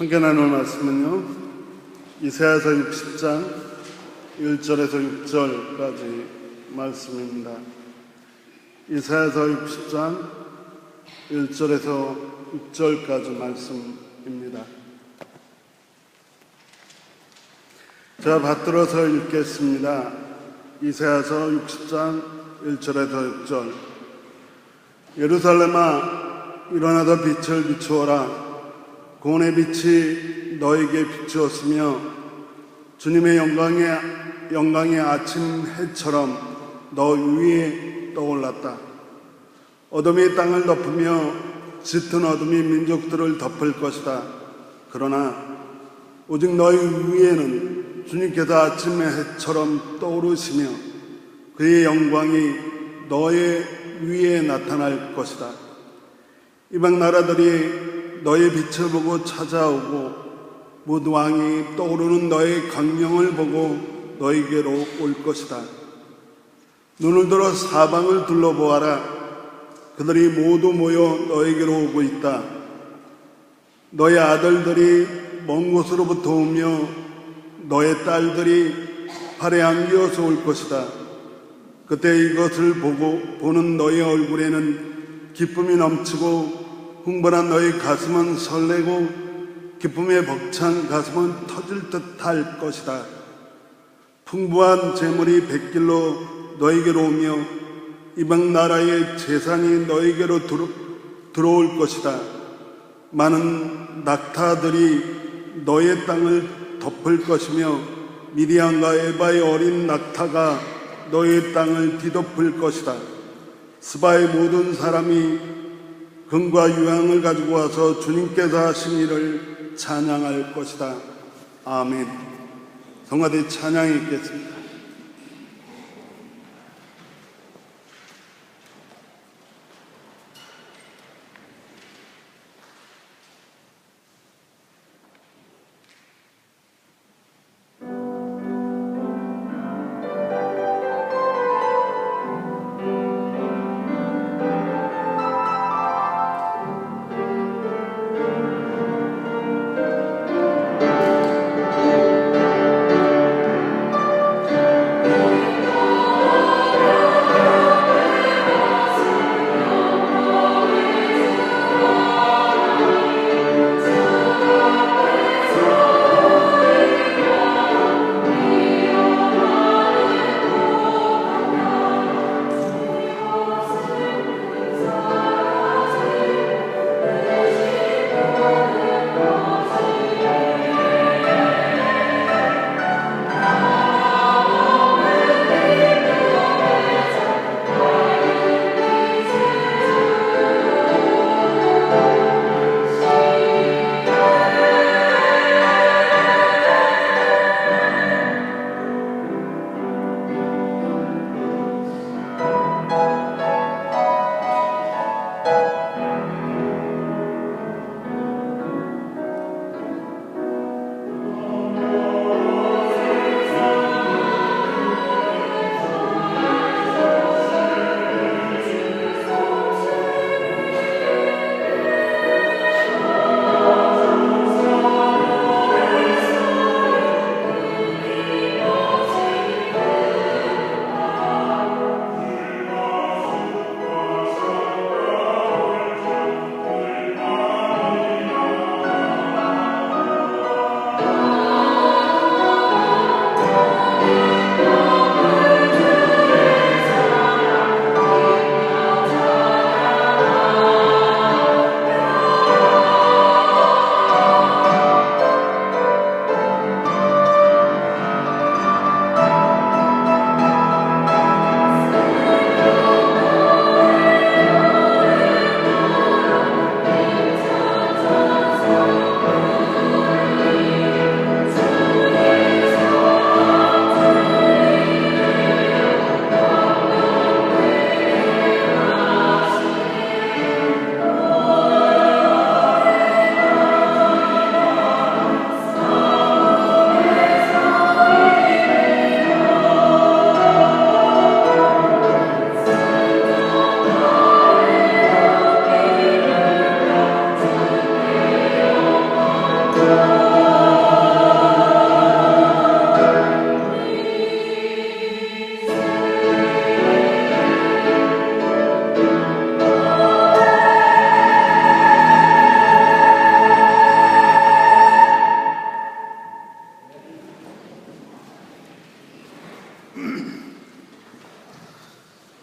함께 나눌 말씀은요, 이사야서 60장 1절에서 6절까지 말씀입니다. 이사야서 60장 1절에서 6절까지 말씀입니다. 제가 받들어서 읽겠습니다. 이사야서 60장 1절에서 6절. 예루살렘아, 일어나서 빛을 비추어라. 구원의 빛이 너에게 비추었으며 주님의 영광의 아침 해처럼 너 위에 떠올랐다. 어둠이 땅을 덮으며 짙은 어둠이 민족들을 덮을 것이다. 그러나 오직 너희 위에는 주님께서 아침의 해처럼 떠오르시며 그의 영광이 너의 위에 나타날 것이다. 이방 나라들이 너의 빛을 보고 찾아오고 모든 왕이 떠오르는 너의 강명을 보고 너에게로 올 것이다. 눈을 들어 사방을 둘러보아라. 그들이 모두 모여 너에게로 오고 있다. 너의 아들들이 먼 곳으로부터 오며 너의 딸들이 팔에 안기어서 올 것이다. 그때 이것을 보는 너의 얼굴에는 기쁨이 넘치고 흥분한 너의 가슴은 설레고 기쁨에 벅찬 가슴은 터질 듯할 것이다. 풍부한 재물이 백길로 너에게로 오며 이방 나라의 재산이 너에게로 들어올 것이다. 많은 낙타들이 너의 땅을 덮을 것이며 미디안과 에바의 어린 낙타가 너의 땅을 뒤덮을 것이다. 스바의 모든 사람이 금과 유향을 가지고 와서 주님께서 하신 일을 찬양할 것이다. 아멘. 성가대 찬양이 있겠습니다.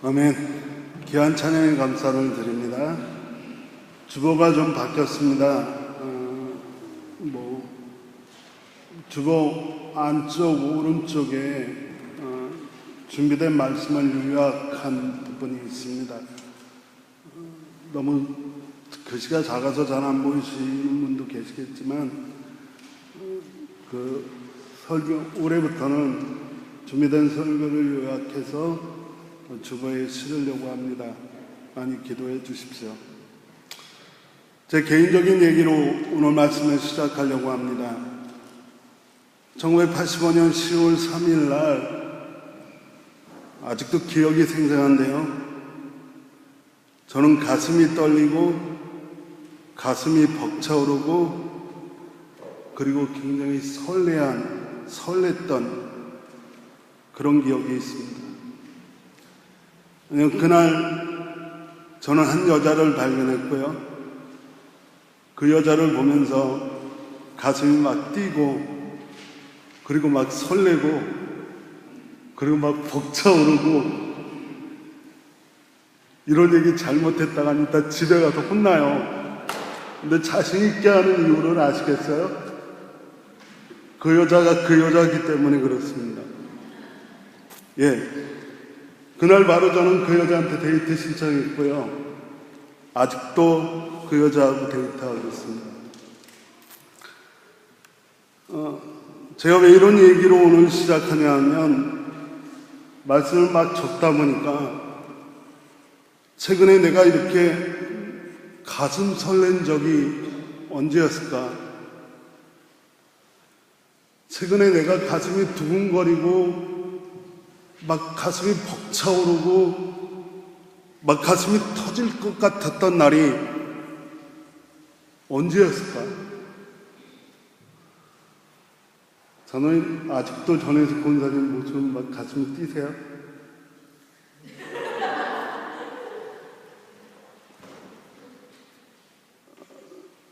아멘. 귀한 찬양의 감사를 드립니다. 주보가 좀 바뀌었습니다. 주보 안쪽 오른쪽에 준비된 말씀을 요약한 부분이 있습니다. 너무 글씨가 작아서 잘 안 보이시는 분도 계시겠지만 그 설교 올해부터는 준비된 설교를 요약해서 주보에 실으려고 합니다. 많이 기도해 주십시오. 제 개인적인 얘기로 오늘 말씀을 시작하려고 합니다. 1985년 10월 3일 날 아직도 기억이 생생한데요. 저는 가슴이 떨리고 가슴이 벅차오르고 그리고 굉장히 설렜던 그런 기억이 있습니다. 그날 저는 한 여자를 발견했고요. 그 여자를 보면서 가슴이 막 뛰고 그리고 막 설레고 그리고 막 벅차오르고 이런 얘기 잘못했다가 이따 집에 가서 혼나요. 근데 자신 있게 하는 이유를 아시겠어요? 그 여자가 그 여자이기 때문에 그렇습니다. 그날 바로 저는 그 여자한테 데이트 신청했고요. 아직도 그 여자하고 데이트하고 있습니다. 제가 왜 이런 얘기로 오늘 시작하냐 하면 말씀을 막 적다 보니까 최근에 내가 이렇게 가슴 설렌 적이 언제였을까? 최근에 내가 가슴이 두근거리고 막 가슴이 벅차오르고 막 가슴이 터질 것 같았던 날이 언제였을까? 저는 아직도 전에서 본 사진 모습은 막 가슴이 뛰세요?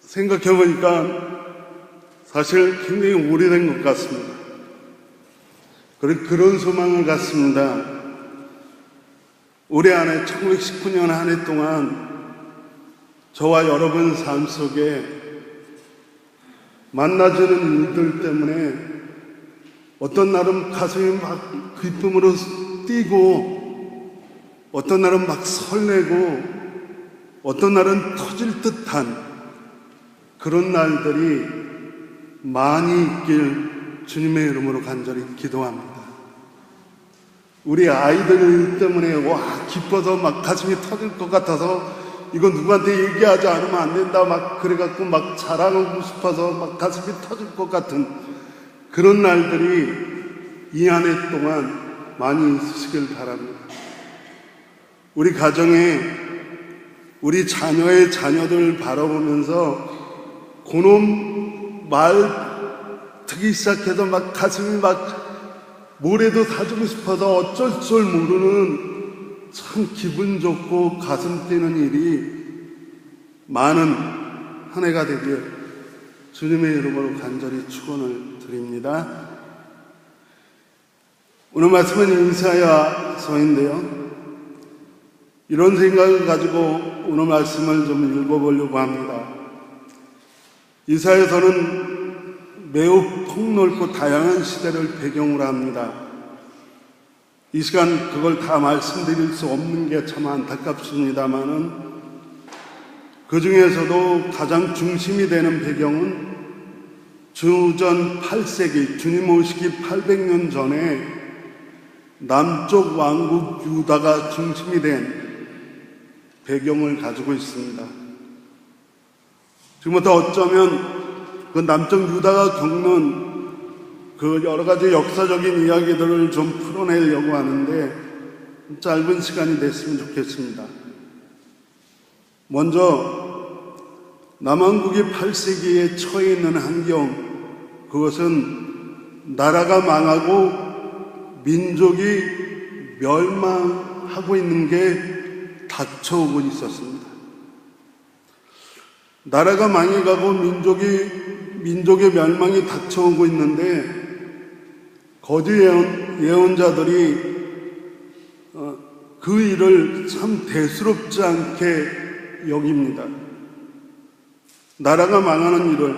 생각해보니까 사실 굉장히 오래된 것 같습니다. 그런 소망을 갖습니다. 올해 안에 1919년 한 해 동안 저와 여러분 삶 속에 만나주는 일들 때문에 어떤 날은 가슴이 막 기쁨으로 뛰고 어떤 날은 막 설레고 어떤 날은 터질 듯한 그런 날들이 많이 있길 주님의 이름으로 간절히 기도합니다. 우리 아이들 때문에 기뻐서 막 가슴이 터질 것 같아서 이거 누구한테 얘기하지 않으면 안 된다 막 그래갖고 막 자랑하고 싶어서 막 가슴이 터질 것 같은 그런 날들이 이 한 해 동안 많이 있으시길 바랍니다. 우리 가정에 우리 자녀의 자녀들 바라보면서 그놈 말 듣기 시작해서 막 가슴이 막 뭐라도 사주고 싶어서 어쩔 줄 모르는 참 기분 좋고 가슴 뛰는 일이 많은 한 해가 되길 주님의 이름으로 간절히 축원을 드립니다. 오늘 말씀은 이사야서인데요. 이런 생각을 가지고 오늘 말씀을 좀 읽어보려고 합니다. 이사야서는 매우 폭넓고 다양한 시대를 배경으로 합니다. 이 시간 그걸 다 말씀드릴 수 없는 게 참 안타깝습니다만은 그 중에서도 가장 중심이 되는 배경은 주전 8세기 주님 오시기 800년 전에 남쪽 왕국 유다가 중심이 된 배경을 가지고 있습니다. 지금부터 어쩌면 그 남쪽 유다가 겪는 그 여러 가지 역사적인 이야기들을 좀 풀어내려고 하는데 짧은 시간이 됐으면 좋겠습니다. 먼저 남한국이 8세기에 처해 있는 환경, 그것은 나라가 망하고 민족이 멸망하고 있는 게 닥쳐오고 있었습니다. 나라가 망해가고 민족의 멸망이 닥쳐오고 있는데 거짓 예언자들이 그 일을 참 대수롭지 않게 여깁니다. 나라가 망하는 일을,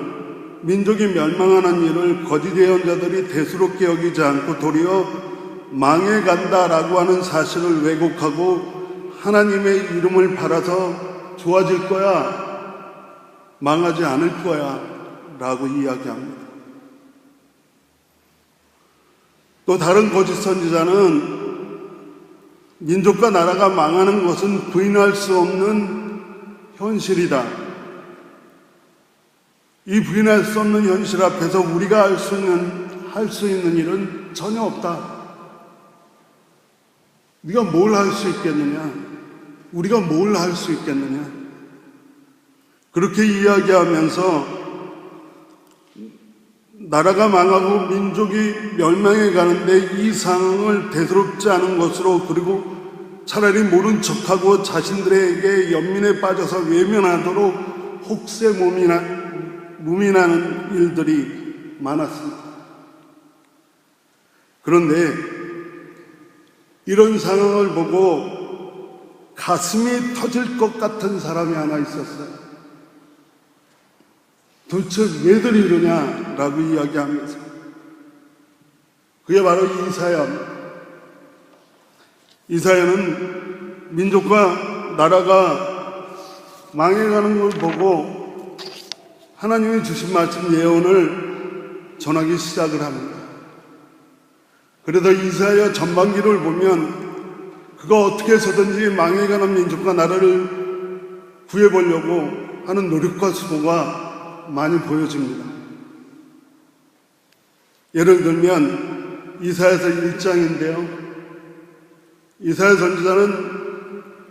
민족이 멸망하는 일을 거짓 예언자들이 대수롭게 여기지 않고 도리어 망해간다라고 하는 사실을 왜곡하고 하나님의 이름을 팔아서 좋아질 거야, 망하지 않을 거야 라고 이야기합니다. 또 다른 거짓 선지자는 민족과 나라가 망하는 것은 부인할 수 없는 현실이다. 이 부인할 수 없는 현실 앞에서 우리가 할 수 있는 일은 전혀 없다. 네가 뭘 할 수 있겠느냐? 우리가 뭘 할 수 있겠느냐? 그렇게 이야기하면서 나라가 망하고 민족이 멸망해 가는데 이 상황을 대수롭지 않은 것으로, 그리고 차라리 모른 척하고 자신들에게 연민에 빠져서 외면하도록 혹세무민하는 일들이 많았습니다. 그런데 이런 상황을 보고 가슴이 터질 것 같은 사람이 하나 있었어요. 도대체 왜들 이러냐라고 이야기하면서, 그게 바로 이사야는 민족과 나라가 망해가는 걸 보고 하나님이 주신 말씀 예언을 전하기 시작을 합니다. 그래서 이사야 전반기를 보면 그가 어떻게 해서든지 망해가는 민족과 나라를 구해보려고 하는 노력과 수고가 많이 보여집니다. 예를 들면 이사야서 1장인데요. 이사야 선지자는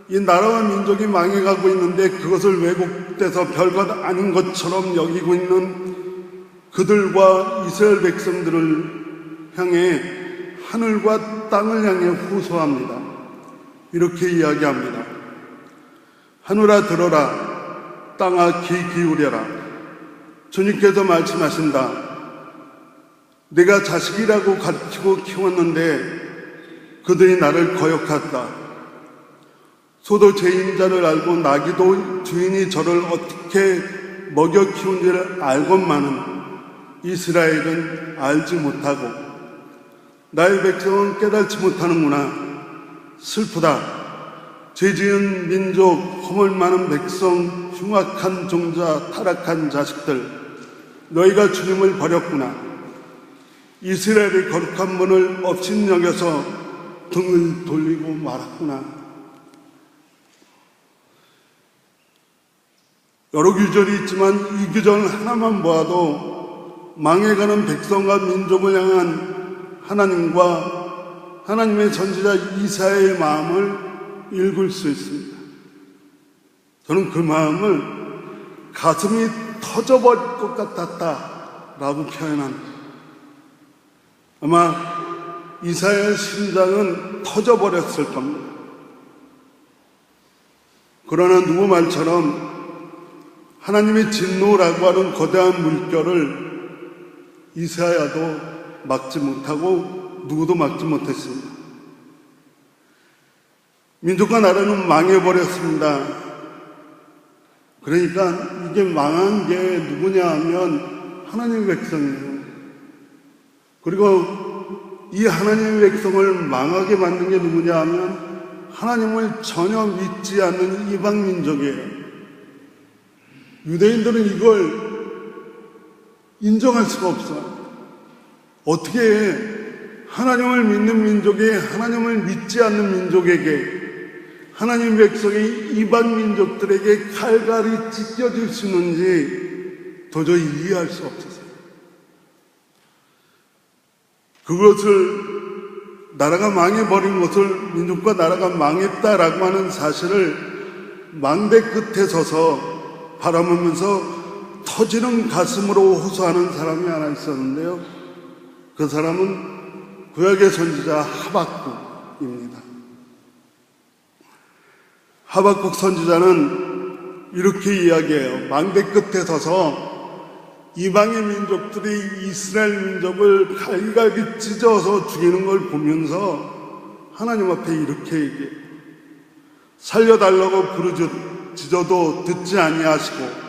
이 나라와 민족이 망해가고 있는데 그것을 왜곡돼서 별것 아닌 것처럼 여기고 있는 그들과 이스라엘 백성들을 향해 하늘과 땅을 향해 호소합니다. 이렇게 이야기합니다. 하늘아 들어라, 땅아 귀 기울여라. 주님께서 말씀하신다. 내가 자식이라고 가르치고 키웠는데 그들이 나를 거역했다. 소도 죄인자를 알고 나귀도 주인이 저를 어떻게 먹여 키운지를 알건만은 이스라엘은 알지 못하고 나의 백성은 깨닫지 못하는구나. 슬프다. 죄지은 민족, 허물 많은 백성, 흉악한 종자, 타락한 자식들, 너희가 주님을 버렸구나. 이스라엘의 거룩한 분을 업신여겨서 등을 돌리고 말았구나. 여러 규절이 있지만 이 규절 하나만 보아도 망해가는 백성과 민족을 향한 하나님과 하나님의 선지자 이사야의 마음을 읽을 수 있습니다. 저는 그 마음을 가슴이 터져버릴 것 같았다라고 표현합니다. 아마 이사야의 심장은 터져버렸을 겁니다. 그러나 누구 말처럼 하나님의 진노라고 하는 거대한 물결을 이사야도 막지 못하고 누구도 막지 못했습니다. 민족과 나라는 망해버렸습니다. 그러니까 이게 망한 게 누구냐 하면 하나님의 백성이에요. 그리고 이 하나님의 백성을 망하게 만든 게 누구냐 하면 하나님을 전혀 믿지 않는 이방 민족이에요. 유대인들은 이걸 인정할 수가 없어요. 어떻게 하나님을 믿는 민족이 하나님을 믿지 않는 민족에게, 하나님 백성이 이방 민족들에게 칼갈이 찢겨질 수 있는지 도저히 이해할 수 없었어요. 그것을, 나라가 망해버린 것을, 민족과 나라가 망했다라고 하는 사실을 망대 끝에 서서 바라보면서 터지는 가슴으로 호소하는 사람이 하나 있었는데요. 그 사람은 구약의 선지자 하박국입니다. 하박국 선지자는 이렇게 이야기해요. 망대 끝에 서서 이방의 민족들이 이스라엘 민족을 갈갈이 찢어서 죽이는 걸 보면서 하나님 앞에 이렇게 얘기해요. 살려달라고 부르짖어도 듣지 아니하시고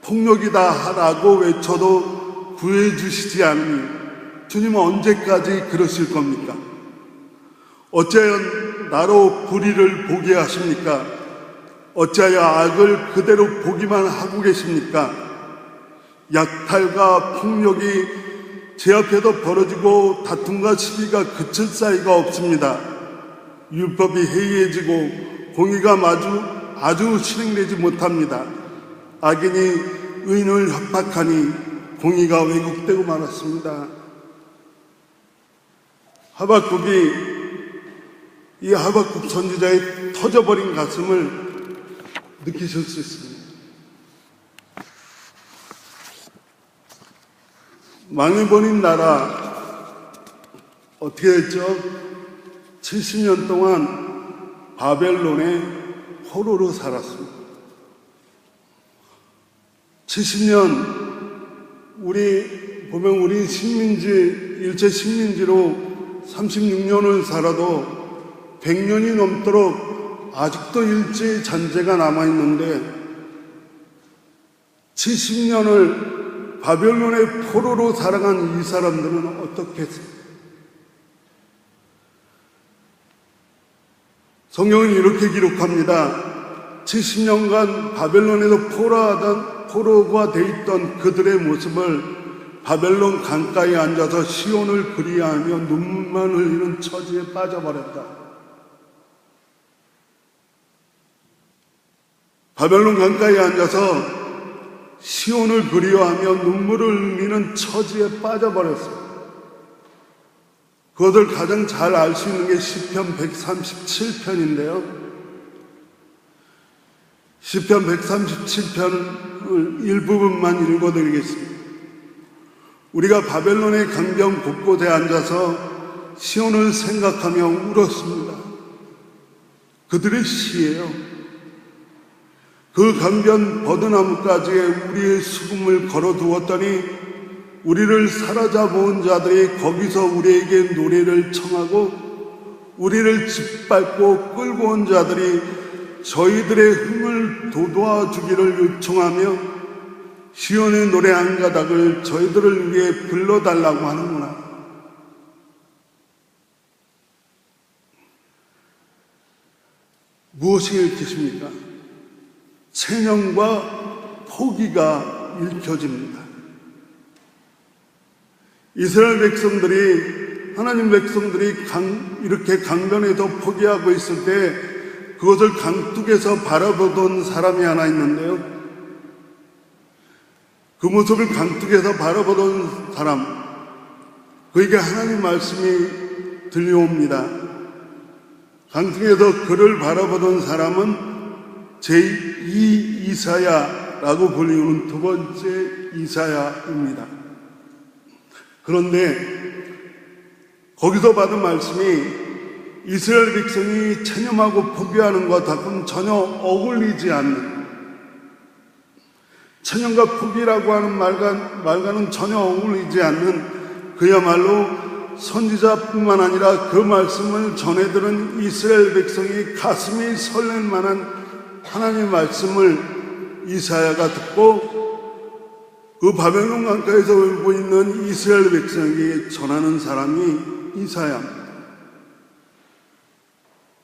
폭력이다 하라고 외쳐도 구해주시지 않으니 주님은 언제까지 그러실 겁니까? 어찌하여 나로 불의를 보게 하십니까? 어찌하여 악을 그대로 보기만 하고 계십니까? 약탈과 폭력이 제 앞에도 벌어지고 다툼과 시비가 그칠 사이가 없습니다. 율법이 해이해지고 공의가 아주 실행되지 못합니다. 악인이 의인을 협박하니 공의가 왜곡되고 말았습니다. 이 하박국 선지자의 터져버린 가슴을 느끼실 수 있습니다. 망해버린 나라 어떻게 됐죠? 70년 동안 바벨론의 포로로 살았습니다. 70년 우리 일제 식민지로 36년을 살아도 100년이 넘도록 아직도 일제의 잔재가 남아있는데 70년을 바벨론의 포로로 살아간 이 사람들은 어떻게 했어요? 성경은 이렇게 기록합니다. 70년간 바벨론에서 포로가 돼 있던 그들의 모습을 바벨론 강가에 앉아서 시온을 그리하며 눈물만 흘리는 처지에 빠져버렸다. 바벨론 강가에 앉아서 시온을 그리워하며 눈물을 흘리는 처지에 빠져버렸습니다. 그것을 가장 잘 알 수 있는 게 시편 137편인데요. 시편 137편을 일부분만 읽어드리겠습니다. 우리가 바벨론의 강변 곳곳에 앉아서 시온을 생각하며 울었습니다. 그들의 시예요. 그 강변 버드나무가지에 우리의 수금을 걸어두었더니 우리를 사로잡아온 자들이 거기서 우리에게 노래를 청하고 우리를 짓밟고 끌고 온 자들이 저희들의 흥을 돋워 주기를 요청하며 시온의 노래 한 가닥을 저희들을 위해 불러달라고 하는구나. 무엇이 읽히십니까? 체념과 포기가 읽혀집니다. 이스라엘 백성들이, 하나님 백성들이 이렇게 강변에서 포기하고 있을 때 그것을 강둑에서 바라보던 사람이 하나 있는데요. 그 모습을 강둑에서 바라보던 사람, 그에게 하나님 말씀이 들려옵니다. 강둑에서 그를 바라보던 사람은 제2 이사야라고 불리우는 두 번째 이사야입니다. 그런데 거기서 받은 말씀이 이스라엘 백성이 체념하고 포기하는 것하고는 전혀 어울리지 않는, 체념과 포기라고 하는 말과는 전혀 어울리지 않는, 그야말로 선지자뿐만 아니라 그 말씀을 전해들은 이스라엘 백성이 가슴이 설렐 만한 하나님의 말씀을 이사야가 듣고 그 바벨론 강가에서 울고 있는 이스라엘 백성에게 전하는 사람이 이사야입니다.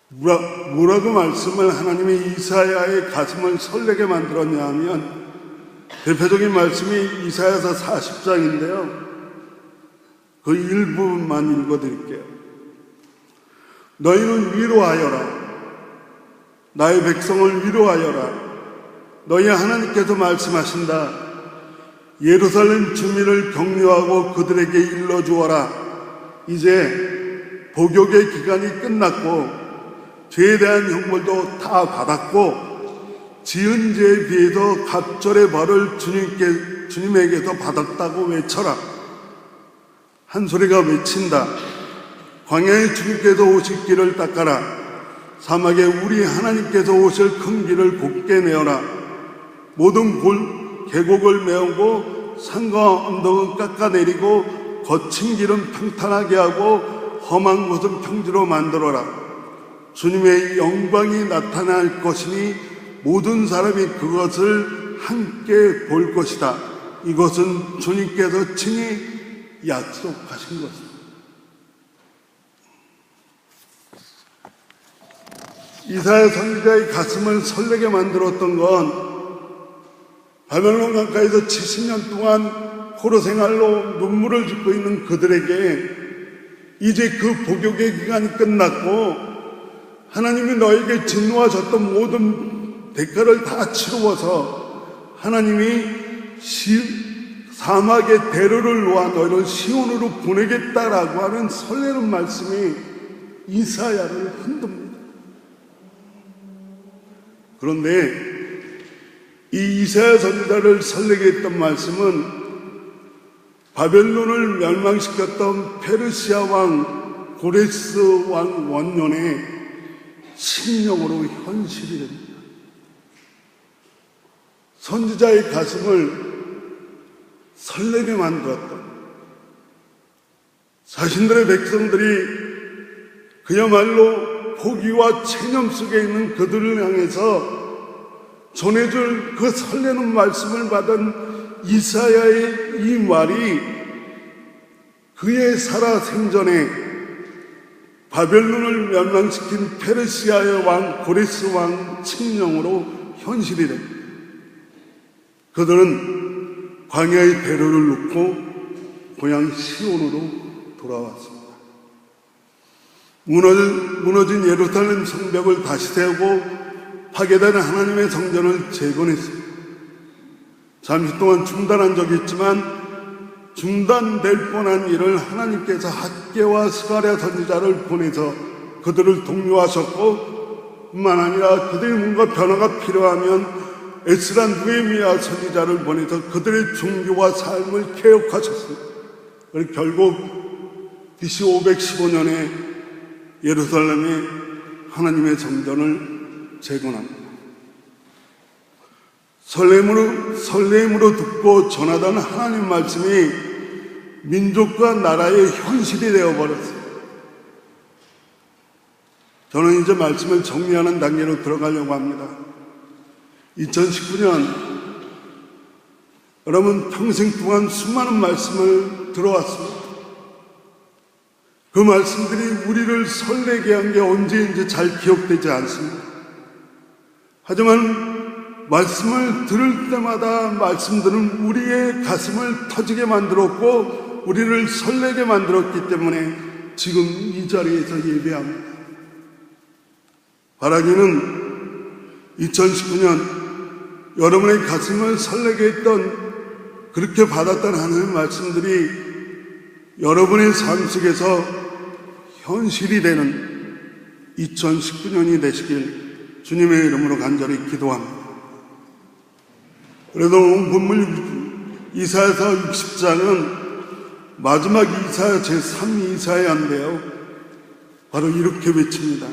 뭐라고 말씀을 하나님의 이사야의 가슴을 설레게 만들었냐 하면 대표적인 말씀이 이사야서 40장인데요. 그 일부분만 읽어드릴게요. 너희는 위로하여라. 나의 백성을 위로하여라. 너희 하나님께서 말씀하신다. 예루살렘 주민을 격려하고 그들에게 일러주어라. 이제 복역의 기간이 끝났고 죄에 대한 형벌도 다 받았고 지은 죄에 비해서 갑절의 벌을 주님에게서 받았다고 외쳐라. 한 소리가 외친다. 광야에 주님께서 오실 길을 닦아라. 사막에 우리 하나님께서 오실 큰 길을 곧게 내어라. 모든 계곡을 메우고 산과 언덕은 깎아내리고 거친 길은 평탄하게 하고 험한 곳은 평지로 만들어라. 주님의 영광이 나타날 것이니 모든 사람이 그것을 함께 볼 것이다. 이것은 주님께서 친히 약속하신 것입니다. 이사야 선지자의 가슴을 설레게 만들었던 건 바벨론 강가에서 70년 동안 포로 생활로 눈물을 짓고 있는 그들에게 이제 그 복역의 기간이 끝났고 하나님이 너에게 진노하셨던 모든 대가를 다 치루어서 하나님이 사막의 대로를 놓아 너희를 시온으로 보내겠다라고 하는 설레는 말씀이 이사야를 흔듭니다. 그런데 이 이사야 선지자를 설레게 했던 말씀은 바벨론을 멸망시켰던 페르시아 왕 고레스 왕 원년의 칙령으로 현실이 됩니다. 선지자의 가슴을 설레게 만들었던 자신들의 백성들이 그야말로 포기와 체념 속에 있는 그들을 향해서 전해줄 그 설레는 말씀을 받은 이사야의 이 말이 그의 살아 생전에 바벨론을 멸망시킨 페르시아의 왕 고레스 왕 칙령으로 현실이 됩니다. 그들은 광야의 대로를 놓고 고향 시온으로 돌아왔습니다. 무너진 예루살렘 성벽을 다시 세우고 파괴된 하나님의 성전을 재건했습니다. 잠시 동안 중단한 적이 있지만 중단될 뻔한 일을 하나님께서 학개와 스가랴 선지자를 보내서 그들을 독려하셨고 뿐만 아니라 그들이 뭔가 변화가 필요하면 에스라 느헤미야 선지자를 보내서 그들의 종교와 삶을 개혁하셨습니다. 그리고 결국 BC 515년에 예루살렘에 하나님의 성전을 재건합니다. 설렘으로 듣고 전하던 하나님 말씀이 민족과 나라의 현실이 되어버렸습니다. 저는 이제 말씀을 정리하는 단계로 들어가려고 합니다. 2019년 여러분 평생 동안 수많은 말씀을 들어왔습니다. 그 말씀들이 우리를 설레게 한 게 언제인지 잘 기억되지 않습니다. 하지만 말씀을 들을 때마다 말씀들은 우리의 가슴을 터지게 만들었고 우리를 설레게 만들었기 때문에 지금 이 자리에서 예배합니다. 바라기는 2019년 여러분의 가슴을 설레게 했던 그렇게 받았던 하나님의 말씀들이 여러분의 삶 속에서 현실이 되는 2019년이 되시길 주님의 이름으로 간절히 기도합니다. 그래도 본문 이사야서 60장은 마지막 이사야 제3 이사야인데요. 바로 이렇게 외칩니다.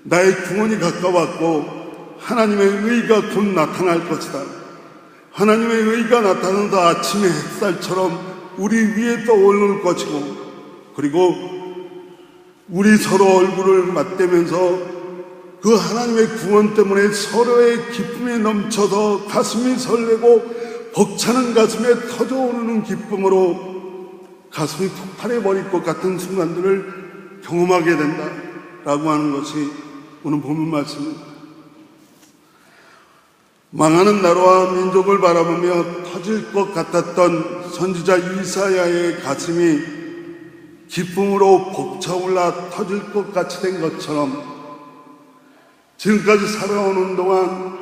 나의 구원이 가까웠고 하나님의 의가 곧 나타날 것이다. 하나님의 의가 나타난다. 아침의 햇살처럼 우리 위에 떠오를 것이고 그리고 우리 서로 얼굴을 맞대면서 그 하나님의 구원 때문에 서로의 기쁨이 넘쳐서 가슴이 설레고 벅차는 가슴에 터져오르는 기쁨으로 가슴이 폭발해버릴 것 같은 순간들을 경험하게 된다라고 하는 것이 오늘 본문 말씀입니다. 망하는 나라와 민족을 바라보며 터질 것 같았던 선지자 이사야의 가슴이 기쁨으로 벅차올라 터질 것 같이 된 것처럼 지금까지 살아오는 동안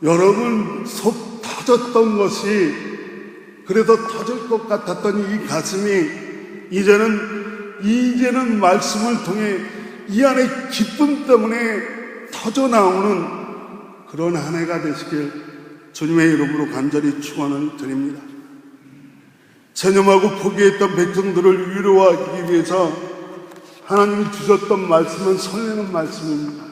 여러분 속 터졌던 것이 그래서 터질 것 같았던 이 가슴이 이제는 말씀을 통해 이 안에 기쁨 때문에 터져 나오는 그런 한 해가 되시길 주님의 이름으로 간절히 축원을 드립니다. 체념하고 포기했던 백성들을 위로하기 위해서 하나님이 주셨던 말씀은 설레는 말씀입니다.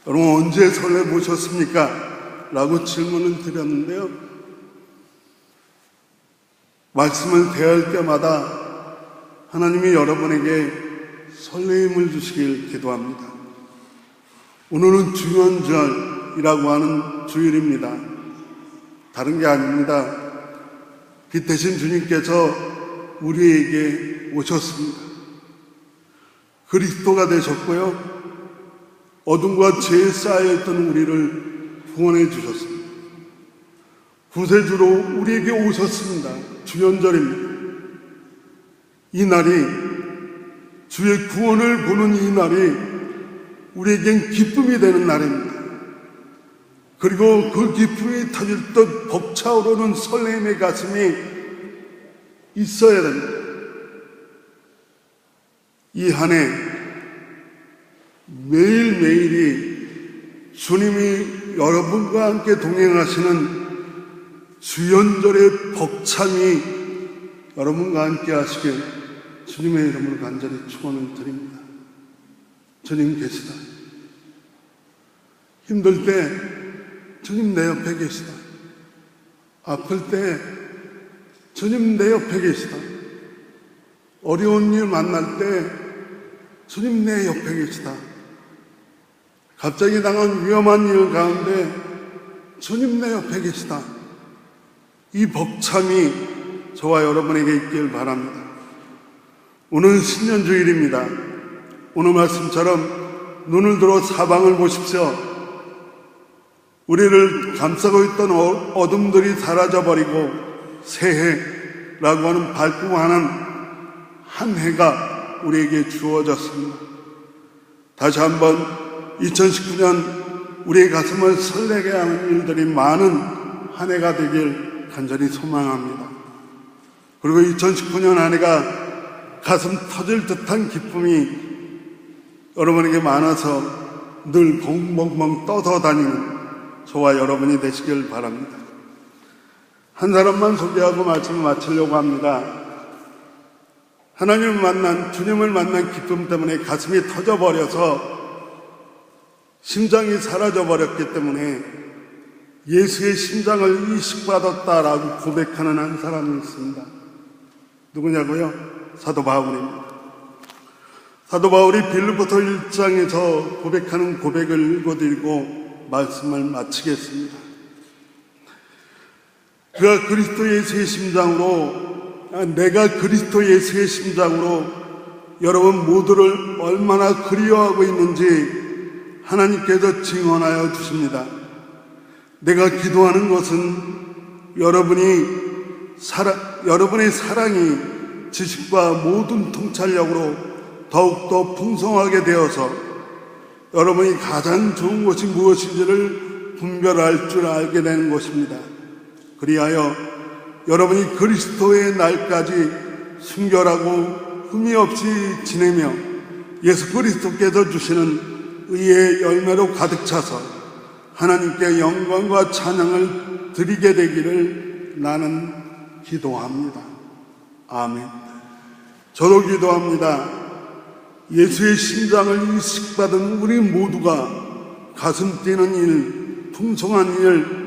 여러분, 언제 설레 보셨습니까? 라고 질문을 드렸는데요. 말씀을 대할 때마다 하나님이 여러분에게 설레임을 주시길 기도합니다. 오늘은 주연절이라고 하는 주일입니다. 다른 게 아닙니다. 빛 대신 주님께서 우리에게 오셨습니다. 그리스도가 되셨고요. 어둠과 죄에 쌓여있던 우리를 구원해 주셨습니다. 구세주로 우리에게 오셨습니다. 주연절입니다. 이 날이, 주의 구원을 보는 이 날이 우리에겐 기쁨이 되는 날입니다. 그리고 그 기쁨이 터질 듯 벅차오르는 설렘의 가슴이 있어야 됩니다. 이 한 해 매일매일이 주님이 여러분과 함께 동행하시는 주연절의 벅참이 여러분과 함께 하시길 주님의 이름으로 간절히 축원을 드립니다. 주님 계시다. 힘들 때 주님 내 옆에 계시다. 아플 때 주님 내 옆에 계시다. 어려운 일 만날 때 주님 내 옆에 계시다. 갑자기 당한 위험한 일 가운데 주님 내 옆에 계시다. 이 벅참이 저와 여러분에게 있길 바랍니다. 오늘 신년주일입니다. 오늘 말씀처럼 눈을 들어 사방을 보십시오. 우리를 감싸고 있던 어둠들이 사라져버리고 새해라고 하는 밝고 환한 한 해가 우리에게 주어졌습니다. 다시 한번 2019년 우리의 가슴을 설레게 하는 일들이 많은 한 해가 되길 간절히 소망합니다. 그리고 2019년 한 해가 가슴 터질 듯한 기쁨이 여러분에게 많아서 늘 벙벙벙 떠서 다니는 저와 여러분이 되시길 바랍니다. 한 사람만 소개하고 말씀을 마치려고 합니다. 하나님을 만난, 주님을 만난 기쁨 때문에 가슴이 터져버려서 심장이 사라져버렸기 때문에 예수의 심장을 이식받았다라고 고백하는 한 사람이 있습니다. 누구냐고요? 사도 바울입니다. 사도 바울이 빌립보서 1장에서 고백하는 고백을 읽어드리고 말씀을 마치겠습니다. 그가 그리스도 예수의 심장으로, 내가 그리스도 예수의 심장으로 여러분 모두를 얼마나 그리워하고 있는지 하나님께서 증언하여 주십니다. 내가 기도하는 것은 여러분의 사랑이 지식과 모든 통찰력으로 더욱더 풍성하게 되어서 여러분이 가장 좋은 것이 무엇인지를 분별할 줄 알게 되는 것입니다. 그리하여 여러분이 그리스도의 날까지 순결하고 흠이 없이 지내며 예수 그리스도께서 주시는 의의 열매로 가득 차서 하나님께 영광과 찬양을 드리게 되기를 나는 기도합니다. 아멘. 저도 기도합니다. 예수의 심장을 이식받은 우리 모두가 가슴 뛰는 일, 풍성한 일,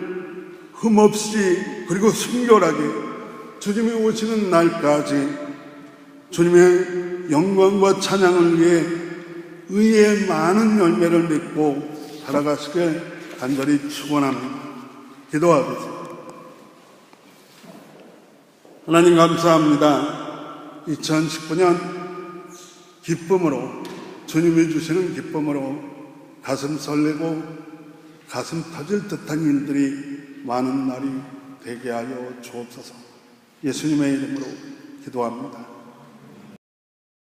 흠없이 그리고 순결하게 주님이 오시는 날까지 주님의 영광과 찬양을 위해 의의 많은 열매를 맺고 살아가시길 간절히 축원합니다. 기도하겠습니다. 하나님 감사합니다. 2019년 기쁨으로, 주님이 주시는 기쁨으로 가슴 설레고 가슴 터질 듯한 일들이 많은 날이 되게 하여 주옵소서. 예수님의 이름으로 기도합니다.